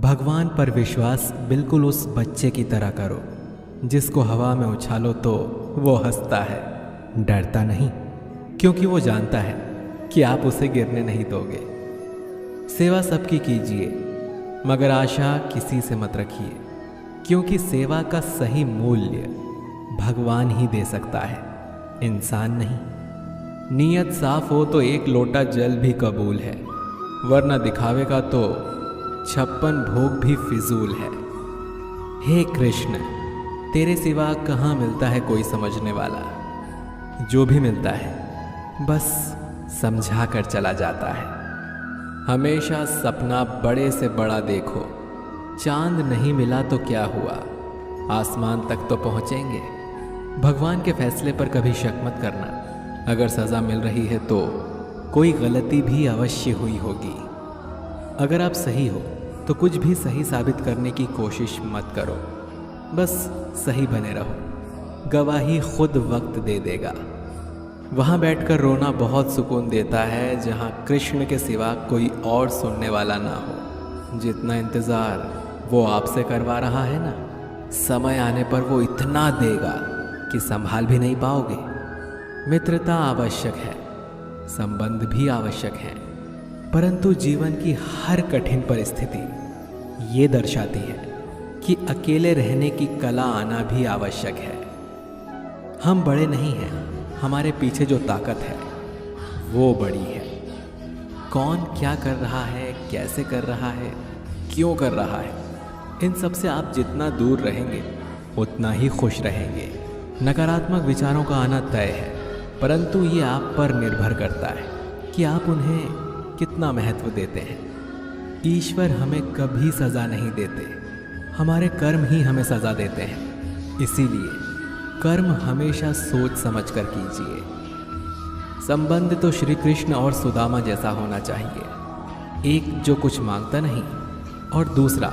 भगवान पर विश्वास बिल्कुल उस बच्चे की तरह करो जिसको हवा में उछालो तो वो हंसता है, डरता नहीं, क्योंकि वो जानता है कि आप उसे गिरने नहीं दोगे। सेवा सबकी कीजिए, मगर आशा किसी से मत रखिए, क्योंकि सेवा का सही मूल्य भगवान ही दे सकता है, इंसान नहीं। नीयत साफ हो तो एक लोटा जल भी कबूल है, वरना दिखावे का तो 56 भोग भी फिजूल है। हे कृष्ण, तेरे सिवा कहाँ मिलता है कोई समझने वाला? जो भी मिलता है बस समझा कर चला जाता है। हमेशा सपना बड़े से बड़ा देखो, चांद नहीं मिला तो क्या हुआ, आसमान तक तो पहुँचेंगे। भगवान के फैसले पर कभी शक मत करना, अगर सज़ा मिल रही है तो कोई गलती भी अवश्य हुई होगी। अगर आप सही हो तो कुछ भी सही साबित करने की कोशिश मत करो, बस सही बने रहो, गवाही खुद वक्त दे देगा। वहाँ बैठकर रोना बहुत सुकून देता है जहाँ कृष्ण के सिवा कोई और सुनने वाला ना हो। जितना इंतज़ार वो आपसे करवा रहा है ना, समय आने पर वो इतना देगा कि संभाल भी नहीं पाओगे। मित्रता आवश्यक है, संबंध भी आवश्यक है, परंतु जीवन की हर कठिन परिस्थिति ये दर्शाती है कि अकेले रहने की कला आना भी आवश्यक है। हम बड़े नहीं हैं, हमारे पीछे जो ताकत है वो बड़ी है। कौन क्या कर रहा है, कैसे कर रहा है, क्यों कर रहा है, इन सब से आप जितना दूर रहेंगे उतना ही खुश रहेंगे। नकारात्मक विचारों का आना तय है, परंतु ये आप पर निर्भर करता है कि आप उन्हें कितना महत्व देते हैं। ईश्वर हमें कभी सज़ा नहीं देते, हमारे कर्म ही हमें सज़ा देते हैं। इसीलिए कर्म हमेशा सोच समझ कर कीजिए। संबंध तो श्री कृष्ण और सुदामा जैसा होना चाहिए, एक जो कुछ मांगता नहीं और दूसरा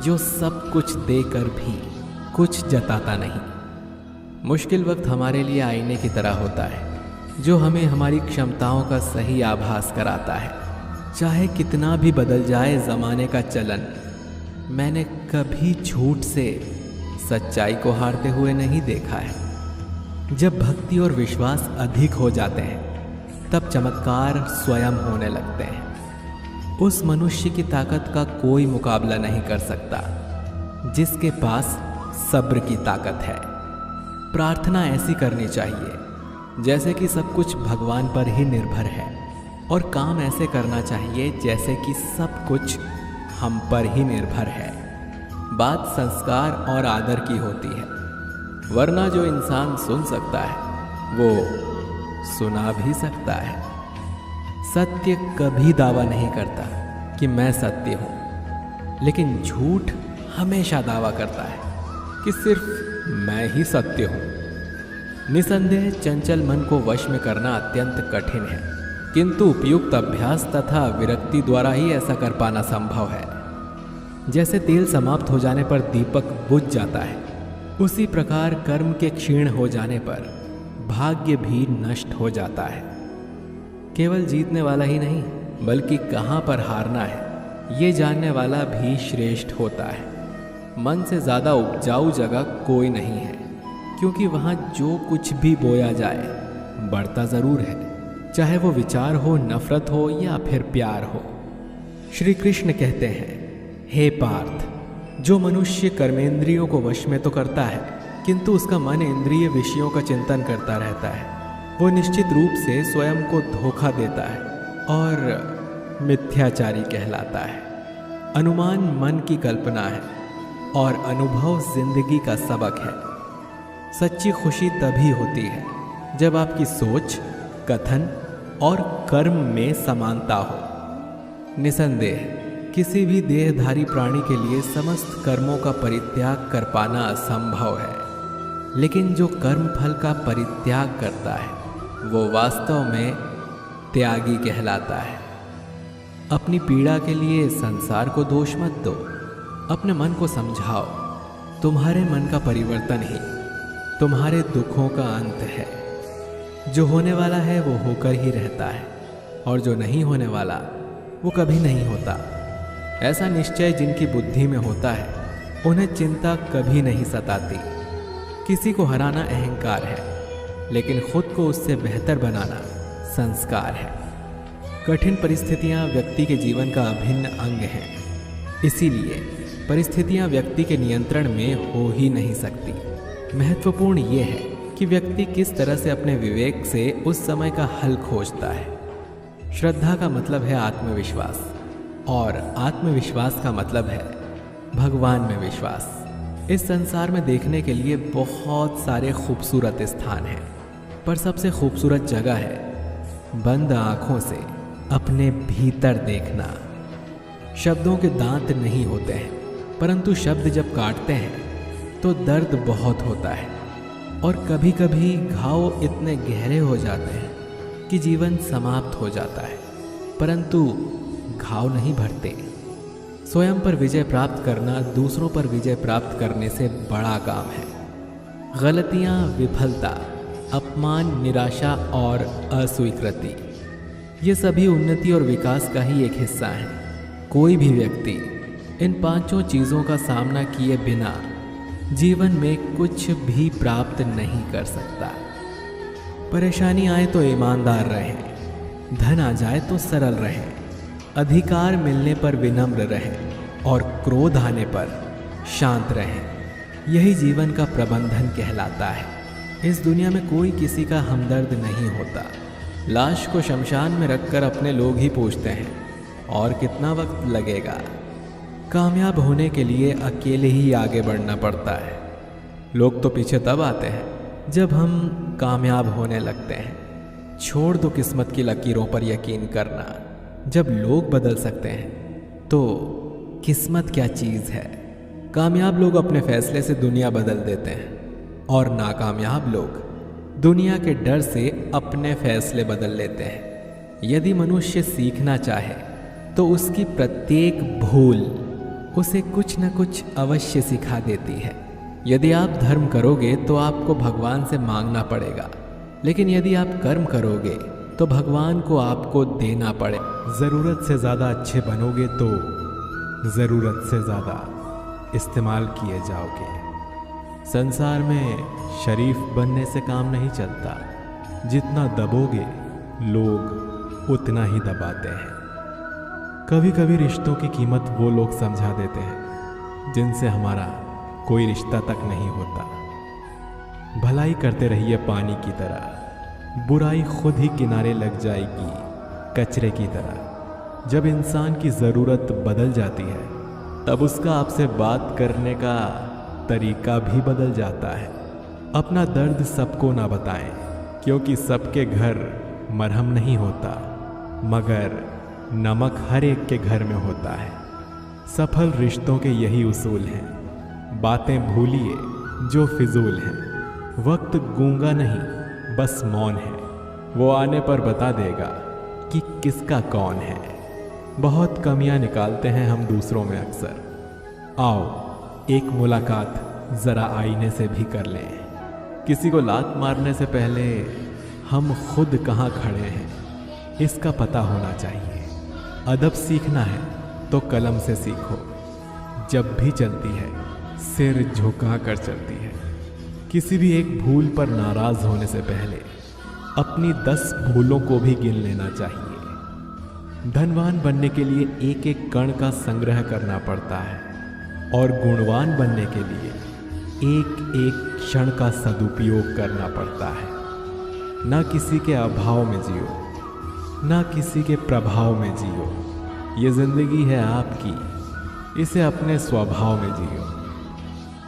जो सब कुछ देकर भी कुछ जताता नहीं। मुश्किल वक्त हमारे लिए आईने की तरह होता है, जो हमें हमारी क्षमताओं का सही आभास कराता है। चाहे कितना भी बदल जाए ज़माने का चलन, मैंने कभी झूठ से सच्चाई को हारते हुए नहीं देखा है। जब भक्ति और विश्वास अधिक हो जाते हैं तब चमत्कार स्वयं होने लगते हैं। उस मनुष्य की ताकत का कोई मुकाबला नहीं कर सकता जिसके पास सब्र की ताकत है। प्रार्थना ऐसी करनी चाहिए जैसे कि सब कुछ भगवान पर ही निर्भर है, और काम ऐसे करना चाहिए जैसे कि सब कुछ हम पर ही निर्भर है। बात संस्कार और आदर की होती है, वरना जो इंसान सुन सकता है वो सुना भी सकता है। सत्य कभी दावा नहीं करता कि मैं सत्य हूँ, लेकिन झूठ हमेशा दावा करता है कि सिर्फ मैं ही सत्य हूँ। निसंदेह चंचल मन को वश में करना अत्यंत कठिन है, किंतु उपयुक्त अभ्यास तथा विरक्ति द्वारा ही ऐसा कर पाना संभव है। जैसे तेल समाप्त हो जाने पर दीपक बुझ जाता है, उसी प्रकार कर्म के क्षीण हो जाने पर भाग्य भी नष्ट हो जाता है। केवल जीतने वाला ही नहीं, बल्कि कहाँ पर हारना है ये जानने वाला भी श्रेष्ठ होता है। मन से ज़्यादा उपजाऊ जगह कोई नहीं है, क्योंकि वहाँ जो कुछ भी बोया जाए बढ़ता ज़रूर है, चाहे वो विचार हो, नफरत हो या फिर प्यार हो। श्री कृष्ण कहते हैं, हे पार्थ, जो मनुष्य कर्मेंद्रियों को वश में तो करता है, किंतु उसका मन इंद्रिय विषयों का चिंतन करता रहता है, वो निश्चित रूप से स्वयं को धोखा देता है और मिथ्याचारी कहलाता है। अनुमान मन की कल्पना है और अनुभव जिंदगी का सबक है। सच्ची खुशी तभी होती है जब आपकी सोच, कथन और कर्म में समानता हो। निसंदेह किसी भी देहधारी प्राणी के लिए समस्त कर्मों का परित्याग कर पाना असंभव है, लेकिन जो कर्म फल का परित्याग करता है वो वास्तव में त्यागी कहलाता है। अपनी पीड़ा के लिए संसार को दोष मत दो, अपने मन को समझाओ। तुम्हारे मन का परिवर्तन ही तुम्हारे दुखों का अंत है। जो होने वाला है वो होकर ही रहता है, और जो नहीं होने वाला वो कभी नहीं होता। ऐसा निश्चय जिनकी बुद्धि में होता है उन्हें चिंता कभी नहीं सताती। किसी को हराना अहंकार है, लेकिन खुद को उससे बेहतर बनाना संस्कार है। कठिन परिस्थितियां व्यक्ति के जीवन का अभिन्न अंग हैं, इसीलिए परिस्थितियां व्यक्ति के नियंत्रण में हो ही नहीं सकती। महत्वपूर्ण ये है कि व्यक्ति किस तरह से अपने विवेक से उस समय का हल खोजता है। श्रद्धा का मतलब है आत्मविश्वास, और आत्मविश्वास का मतलब है भगवान में विश्वास। इस संसार में देखने के लिए बहुत सारे खूबसूरत स्थान हैं, पर सबसे खूबसूरत जगह है बंद आंखों से अपने भीतर देखना। शब्दों के दांत नहीं होते हैं, परंतु शब्द जब काटते हैं तो दर्द बहुत होता है, और कभी कभी घाव इतने गहरे हो जाते हैं कि जीवन समाप्त हो जाता है, परंतु घाव नहीं भरते। स्वयं पर विजय प्राप्त करना दूसरों पर विजय प्राप्त करने से बड़ा काम है। गलतियां, विफलता, अपमान, निराशा और अस्वीकृति, ये सभी उन्नति और विकास का ही एक हिस्सा है। कोई भी व्यक्ति इन पांचों चीज़ों का सामना किए बिना जीवन में कुछ भी प्राप्त नहीं कर सकता। परेशानी आए तो ईमानदार रहें, धन आ जाए तो सरल रहें, अधिकार मिलने पर विनम्र रहें और क्रोध आने पर शांत रहें। यही जीवन का प्रबंधन कहलाता है। इस दुनिया में कोई किसी का हमदर्द नहीं होता। लाश को शमशान में रखकर अपने लोग ही पूछते हैं और कितना वक्त लगेगा। कामयाब होने के लिए अकेले ही आगे बढ़ना पड़ता है। लोग तो पीछे तब आते हैं जब हम कामयाब होने लगते हैं। छोड़ दो किस्मत की लकीरों पर यकीन करना। जब लोग बदल सकते हैं तो किस्मत क्या चीज़ है। कामयाब लोग अपने फैसले से दुनिया बदल देते हैं, और नाकामयाब लोग दुनिया के डर से अपने फैसले बदल लेते हैं। यदि मनुष्य सीखना चाहे तो उसकी प्रत्येक भूल उसे कुछ न कुछ अवश्य सिखा देती है। यदि आप धर्म करोगे तो आपको भगवान से मांगना पड़ेगा, लेकिन यदि आप कर्म करोगे तो भगवान को आपको देना पड़े। ज़रूरत से ज़्यादा अच्छे बनोगे तो ज़रूरत से ज़्यादा इस्तेमाल किए जाओगे। संसार में शरीफ बनने से काम नहीं चलता। जितना दबोगे लोग उतना ही दबाते हैं। कभी कभी रिश्तों की कीमत वो लोग समझा देते हैं जिनसे हमारा कोई रिश्ता तक नहीं होता। भलाई करते रहिए पानी की तरह, बुराई खुद ही किनारे लग जाएगी कचरे की तरह। जब इंसान की ज़रूरत बदल जाती है तब उसका आपसे बात करने का तरीका भी बदल जाता है। अपना दर्द सबको ना बताएं, क्योंकि सबके घर मरहम नहीं होता, मगर नमक हर एक के घर में होता है। सफल रिश्तों के यही उसूल हैं। बातें भूलिए जो फिजूल हैं। वक्त गूंगा नहीं, बस मौन है। वो आने पर बता देगा कि किसका कौन है। बहुत कमियां निकालते हैं हम दूसरों में अक्सर। आओ एक मुलाकात ज़रा आईने से भी कर लें। किसी को लात मारने से पहले हम खुद कहाँ खड़े हैं इसका पता होना चाहिए। अदब सीखना है तो कलम से सीखो। जब भी चलती है सिर झुका कर चलती है। किसी भी एक भूल पर नाराज होने से पहले अपनी 10 भूलों को भी गिन लेना चाहिए। धनवान बनने के लिए एक एक कण का संग्रह करना पड़ता है, और गुणवान बनने के लिए एक एक क्षण का सदुपयोग करना पड़ता है। ना किसी के अभाव में जियो, ना किसी के प्रभाव में जियो। ये जिंदगी है आपकी, इसे अपने स्वभाव में जियो।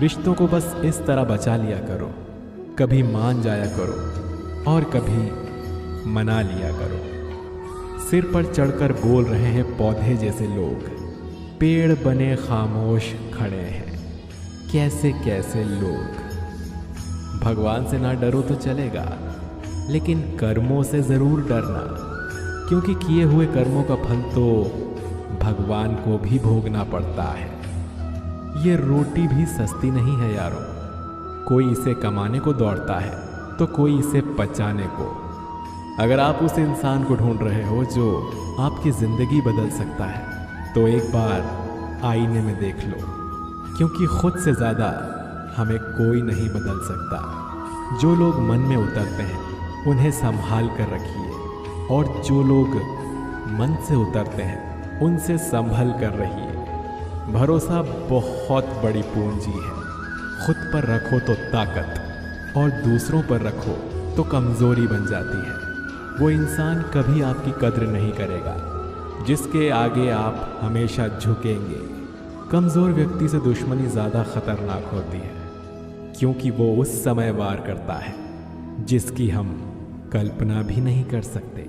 रिश्तों को बस इस तरह बचा लिया करो, कभी मान जाया करो और कभी मना लिया करो। सिर पर चढ़कर बोल रहे हैं पौधे जैसे लोग, पेड़ बने खामोश खड़े हैं कैसे कैसे लोग। भगवान से ना डरो तो चलेगा, लेकिन कर्मों से ज़रूर डरना, क्योंकि किए हुए कर्मों का फल तो भगवान को भी भोगना पड़ता है। ये रोटी भी सस्ती नहीं है यारों। कोई इसे कमाने को दौड़ता है तो कोई इसे पचाने को। अगर आप उस इंसान को ढूंढ रहे हो जो आपकी ज़िंदगी बदल सकता है, तो एक बार आईने में देख लो, क्योंकि खुद से ज़्यादा हमें कोई नहीं बदल सकता। जो लोग मन में उतरते हैं उन्हें संभाल कर रखिए, और जो लोग मन से उतरते हैं उनसे संभल कर रहिए। भरोसा बहुत बड़ी पूंजी है। खुद पर रखो तो ताकत, और दूसरों पर रखो तो कमज़ोरी बन जाती है। वो इंसान कभी आपकी कद्र नहीं करेगा जिसके आगे आप हमेशा झुकेंगे। कमज़ोर व्यक्ति से दुश्मनी ज़्यादा खतरनाक होती है, क्योंकि वो उस समय वार करता है जिसकी हम कल्पना भी नहीं कर सकते।